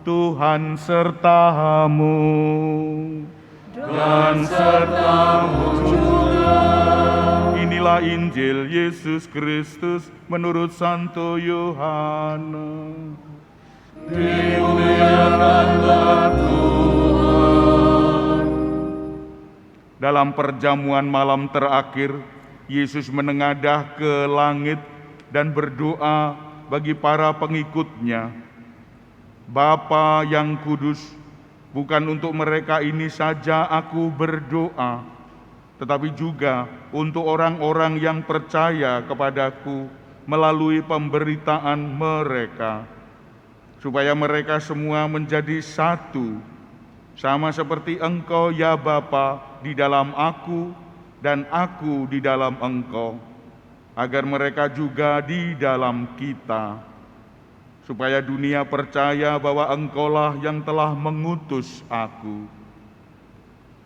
Tuhan sertamu. Dan sertamu juga. Inilah Injil Yesus Kristus menurut Santo Yohanes. Dimuliakanlah Tuhan. Dalam perjamuan malam terakhir, Yesus menengadah ke langit dan berdoa bagi para pengikutnya. Bapa yang kudus, bukan untuk mereka ini saja aku berdoa, tetapi juga untuk orang-orang yang percaya kepadaku melalui pemberitaan mereka, supaya mereka semua menjadi satu, sama seperti Engkau ya Bapa di dalam aku dan aku di dalam Engkau, agar mereka juga di dalam kita, supaya dunia percaya bahwa Engkaulah yang telah mengutus aku.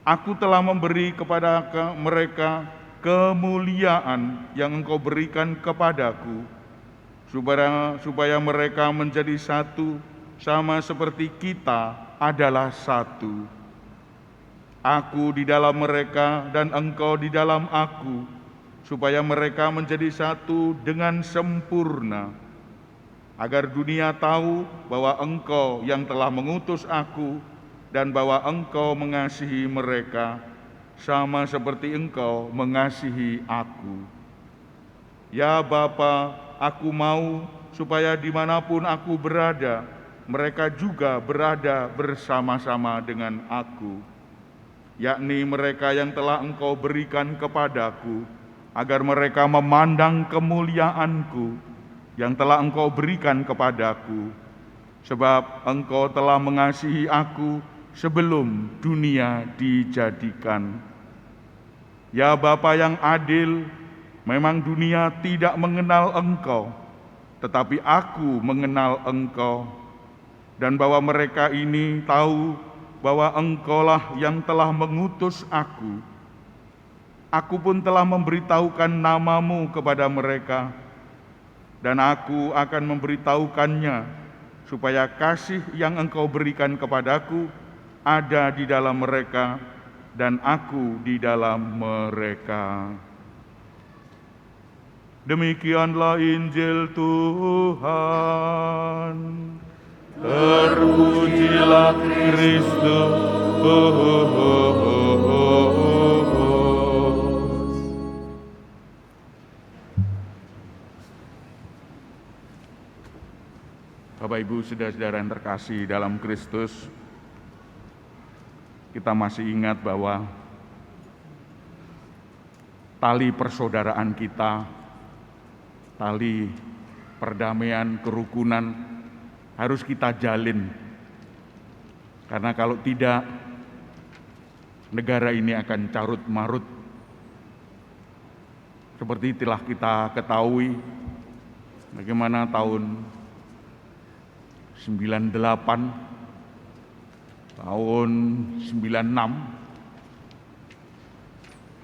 Aku telah memberi kepada mereka kemuliaan yang Engkau berikan kepadaku, supaya mereka menjadi satu, sama seperti kita adalah satu. Aku di dalam mereka dan Engkau di dalam aku, supaya mereka menjadi satu dengan sempurna, agar dunia tahu bahwa Engkau yang telah mengutus aku dan bahwa Engkau mengasihi mereka, sama seperti Engkau mengasihi aku. Ya Bapa, aku mau supaya dimanapun aku berada, mereka juga berada bersama-sama dengan aku, yakni mereka yang telah Engkau berikan kepadaku, agar mereka memandang kemuliaanku yang telah Engkau berikan kepadaku, sebab Engkau telah mengasihi aku sebelum dunia dijadikan. Ya Bapa yang adil, memang dunia tidak mengenal Engkau, tetapi aku mengenal Engkau, dan bahwa mereka ini tahu bahwa Engkaulah yang telah mengutus aku. Aku pun telah memberitahukan namamu kepada mereka, dan aku akan memberitahukannya, supaya kasih yang Engkau berikan kepadaku ada di dalam mereka, dan aku di dalam mereka. Demikianlah Injil Tuhan. Terpujilah Kristus. Bapak Ibu saudara-saudara yang terkasih dalam Kristus, kita masih ingat bahwa tali persaudaraan kita, tali perdamaian, kerukunan harus kita jalin. Karena kalau tidak, negara ini akan carut marut. Seperti telah kita ketahui bagaimana tahun 98, tahun 96,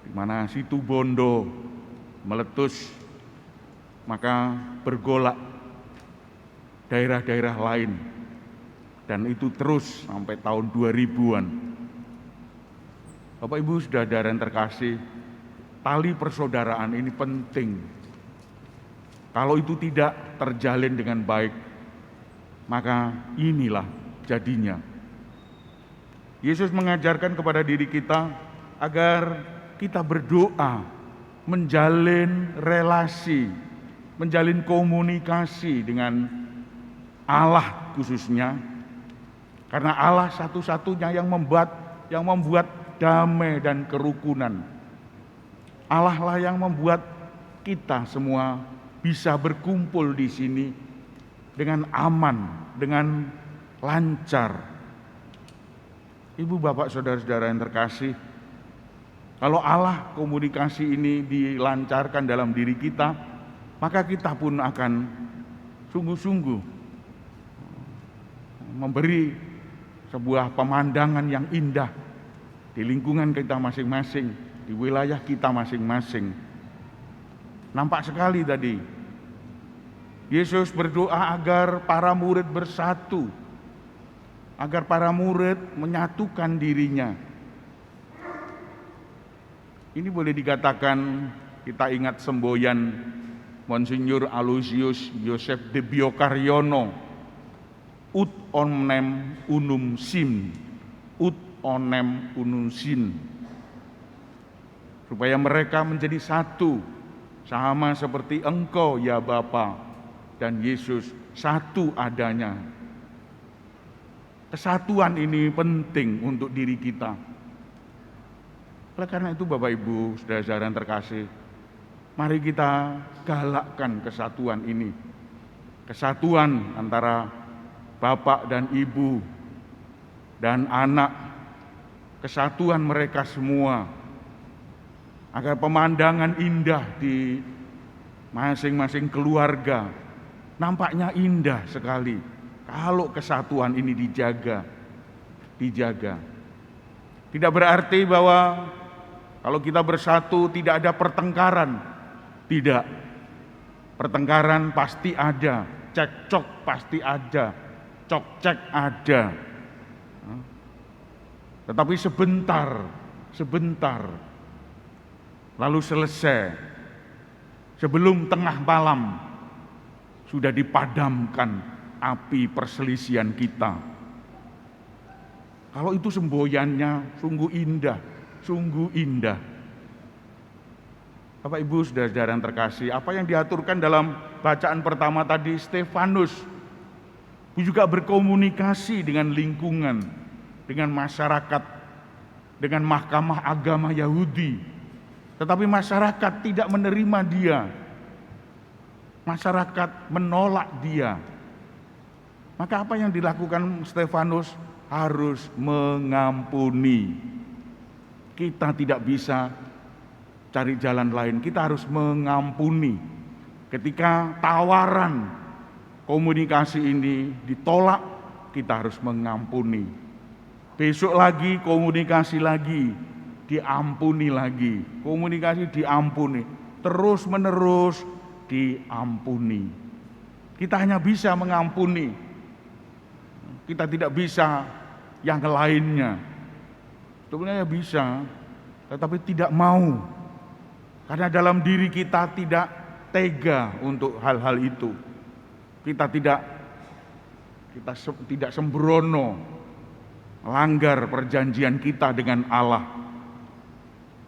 di mana Situ Bondo meletus, maka bergolak daerah-daerah lain, dan itu terus sampai tahun 2000-an. Bapak Ibu saudara yang terkasih, tali persaudaraan ini penting. Kalau itu tidak terjalin dengan baik, maka inilah jadinya. Yesus mengajarkan kepada diri kita agar kita berdoa, menjalin relasi, menjalin komunikasi dengan Allah khususnya, karena Allah satu-satunya yang membuat damai dan kerukunan. Allah lah yang membuat kita semua bisa berkumpul di sini dengan aman, dengan lancar. Ibu, bapak, saudara-saudara yang terkasih, kalau Allah komunikasi ini dilancarkan dalam diri kita, maka kita pun akan sungguh-sungguh memberi sebuah pemandangan yang indah di lingkungan kita masing-masing, di wilayah kita masing-masing. Nampak sekali tadi, Yesus berdoa agar para murid bersatu, agar para murid menyatukan dirinya. Ini boleh dikatakan kita ingat semboyan Monsinyur Aloysius Yosef de Biokaryono, ut omnem unum sim, ut onem unum sin, supaya mereka menjadi satu, sama seperti Engkau ya Bapa dan Yesus satu adanya. Kesatuan ini penting untuk diri kita. Oleh karena itu Bapak Ibu, saudara-saudara yang terkasih, mari kita galakkan kesatuan ini. Kesatuan antara Bapak dan Ibu dan anak, kesatuan mereka semua, agar pemandangan indah di masing-masing keluarga nampaknya indah sekali kalau kesatuan ini dijaga. Tidak berarti bahwa kalau kita bersatu tidak ada pertengkaran. Tidak. Pertengkaran pasti ada, cekcok pasti ada, cok-cek ada. Tetapi sebentar, lalu selesai. Sebelum tengah malam sudah dipadamkan api perselisihan kita. Kalau itu semboyannya sungguh indah. Bapak Ibu, saudara-saudara yang terkasih, apa yang diaturkan dalam bacaan pertama tadi, Stefanus juga berkomunikasi dengan lingkungan, dengan masyarakat, dengan mahkamah agama Yahudi. Tetapi masyarakat tidak menerima dia. Masyarakat menolak dia. Maka apa yang dilakukan Stefanus? Harus mengampuni. Kita tidak bisa cari jalan lain, kita harus mengampuni. Ketika tawaran komunikasi ini ditolak, kita harus mengampuni. Besok lagi komunikasi lagi, diampuni lagi. Komunikasi diampuni, terus menerus diampuni. Kita hanya bisa mengampuni. Kita tidak bisa yang lainnya. Sebenarnya bisa, tetapi tidak mau. Karena dalam diri kita tidak tega untuk hal-hal itu. Kita tidak sembrono melanggar perjanjian kita dengan Allah.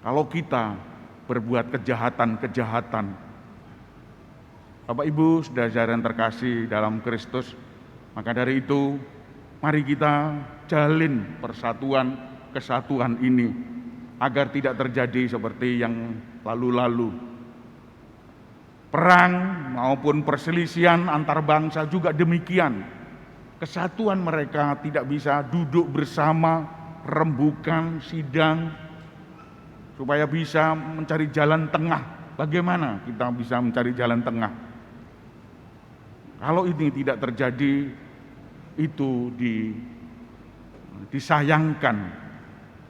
Kalau kita berbuat kejahatan-kejahatan. Bapak Ibu, saudara-saudara yang terkasih dalam Kristus, maka dari itu mari kita jalin kesatuan ini agar tidak terjadi seperti yang lalu-lalu. Perang maupun perselisihan antar bangsa juga demikian. Kesatuan mereka tidak bisa duduk bersama, rembukan, sidang, supaya bisa mencari jalan tengah. Bagaimana kita bisa mencari jalan tengah? Kalau ini tidak terjadi, itu disayangkan.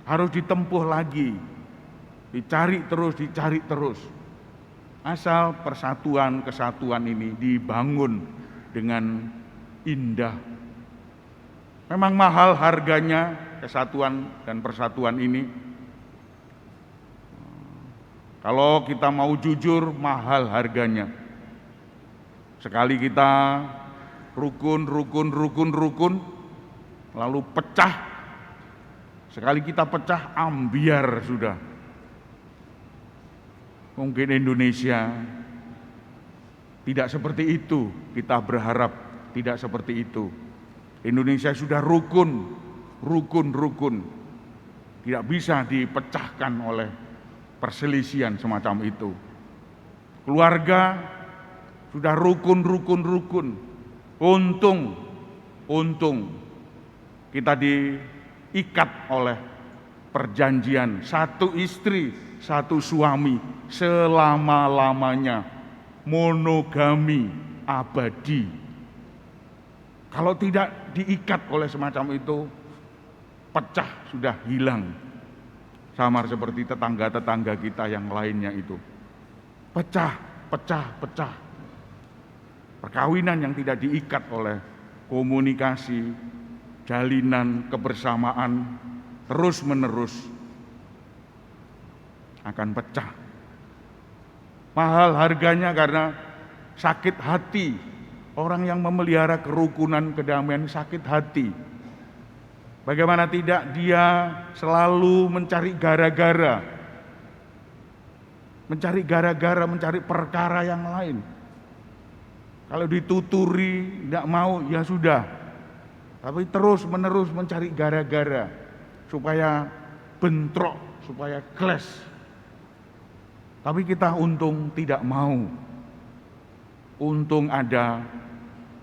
Harus ditempuh lagi, dicari terus. Asal kesatuan ini dibangun dengan indah. Memang mahal harganya kesatuan dan persatuan ini. Kalau kita mau jujur, mahal harganya. Sekali kita rukun, lalu pecah. Sekali kita pecah, ambiar sudah. Mungkin Indonesia tidak seperti itu, kita berharap tidak seperti itu. Indonesia sudah rukun, tidak bisa dipecahkan oleh perselisihan semacam itu. Keluarga sudah rukun. Untung kita diikat oleh perjanjian satu istri, satu suami selama-lamanya, monogami abadi. Kalau tidak diikat oleh semacam itu, pecah, sudah hilang. Sama seperti tetangga-tetangga kita yang lainnya itu. Pecah. Perkawinan yang tidak diikat oleh komunikasi, jalinan kebersamaan terus-menerus akan pecah. Mahal harganya karena sakit hati. Orang yang memelihara kerukunan, kedamaian sakit hati. Bagaimana tidak, dia selalu mencari gara-gara. Mencari perkara yang lain. Kalau dituturi, tidak mau, ya sudah. Tapi terus-menerus mencari gara-gara. Supaya bentrok, supaya clash. Tapi kita untung tidak mau. Untung ada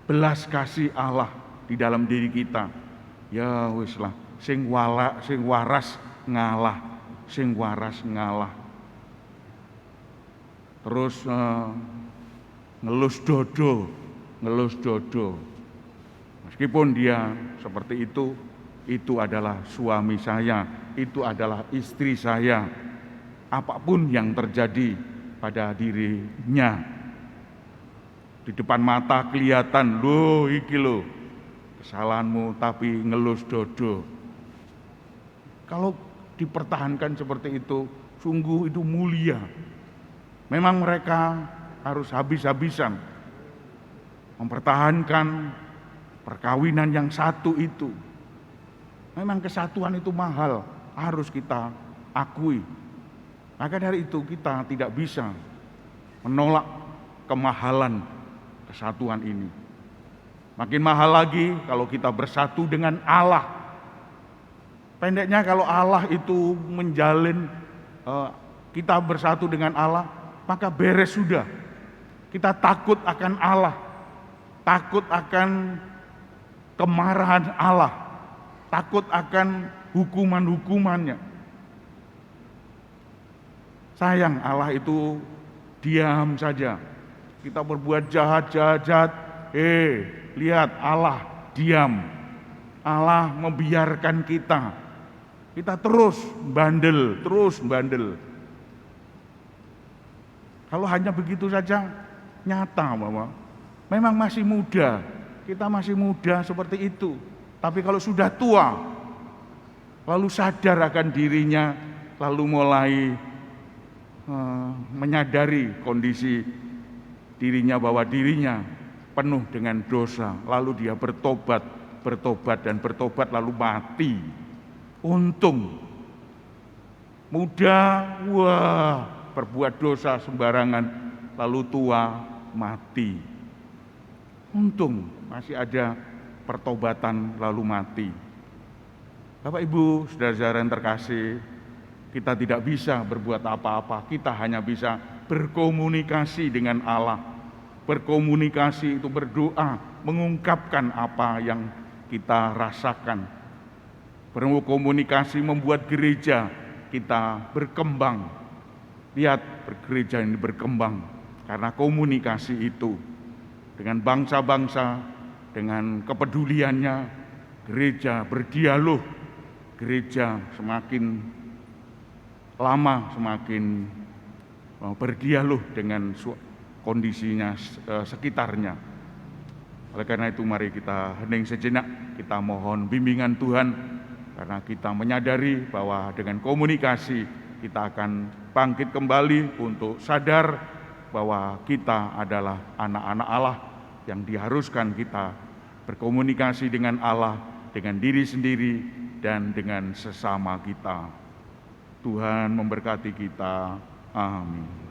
belas kasih Allah di dalam diri kita. Ya wis lah, sing waras ngalah, sing waras ngalah. Terus ngelus dodo. Meskipun dia seperti itu adalah suami saya, itu adalah istri saya. Apapun yang terjadi pada dirinya, di depan mata kelihatan, loh iki loh kesalahanmu, tapi ngelus dodo. Kalau dipertahankan seperti itu, sungguh itu mulia. Memang mereka harus habis-habisan mempertahankan perkawinan yang satu itu. Memang kesatuan itu mahal, harus kita akui. Maka dari itu kita tidak bisa menolak kemahalan kesatuan ini. Makin mahal lagi kalau kita bersatu dengan Allah. Pendeknya kalau Allah itu menjalin kita bersatu dengan Allah, maka beres sudah. Kita takut akan Allah, takut akan kemarahan Allah, takut akan hukuman-hukumannya. Sayang, Allah itu diam saja. Kita berbuat jahat, lihat Allah diam. Allah membiarkan kita. Kita terus bandel. Kalau hanya begitu saja, nyata bahwa memang masih muda. Kita masih muda seperti itu. Tapi kalau sudah tua, lalu sadar akan dirinya, lalu mulai menyadari kondisi dirinya bahwa dirinya penuh dengan dosa, lalu dia bertobat lalu mati. Untung muda, berbuat dosa sembarangan, lalu tua mati. Untung masih ada pertobatan lalu mati. Bapak Ibu, saudara-saudara yang terkasih, kita tidak bisa berbuat apa-apa, kita hanya bisa berkomunikasi dengan Allah. Berkomunikasi itu berdoa, mengungkapkan apa yang kita rasakan. Berkomunikasi membuat gereja kita berkembang. Lihat, gereja ini berkembang karena komunikasi itu. Dengan bangsa-bangsa, dengan kepeduliannya, gereja berdialog. Gereja semakin lama semakin berdialog dengan kondisinya sekitarnya. Oleh karena itu mari kita hening sejenak, kita mohon bimbingan Tuhan, karena kita menyadari bahwa dengan komunikasi kita akan bangkit kembali untuk sadar bahwa kita adalah anak-anak Allah yang diharuskan kita berkomunikasi dengan Allah, dengan diri sendiri dan dengan sesama kita. Tuhan memberkati kita. Amin.